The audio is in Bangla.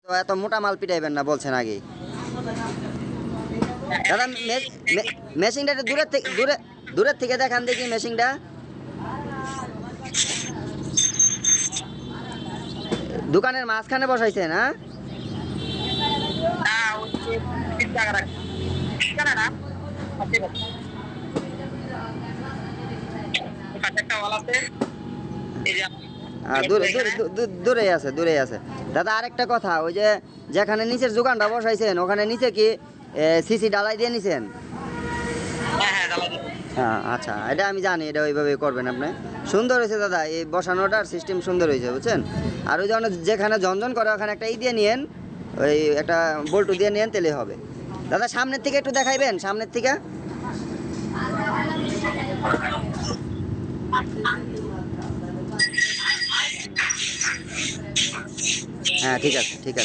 তো এত মোটা মাল পিটাইবেন না বলছেন আগেই। দাদা মেশিনটা একটু দূরের থেকে দেখান দেখি মেশিনটা। দোকানের মাঝখানে বসাইছেন? হ্যাঁ, দূরে আছে, দূরে আছে। দাদা আরেকটা কথা, ওই যে যেখানে নিচের দোকানটা বসাইছেন ওখানে নিচে কি সিসি ডালাই দিয়ে নিছেন? হ্যাঁ, আচ্ছা, এটা আমি জানি, এটা ওইভাবে করবেন আপনি। সুন্দর হয়েছে দাদা, এই বসানোটার সিস্টেম সুন্দর হয়েছে বুঝছেন। আর ওই জন্য যেখানে ঝনঝন করে ওখানে একটা দিয়ে নিয়েন, ওই একটা বল্টু দিয়ে নিয়েন, তেলে হবে। দাদা সামনের থেকে একটু দেখাইবেন, সামনের থেকে। হ্যাঁ, ঠিক আছে, ঠিক আছে।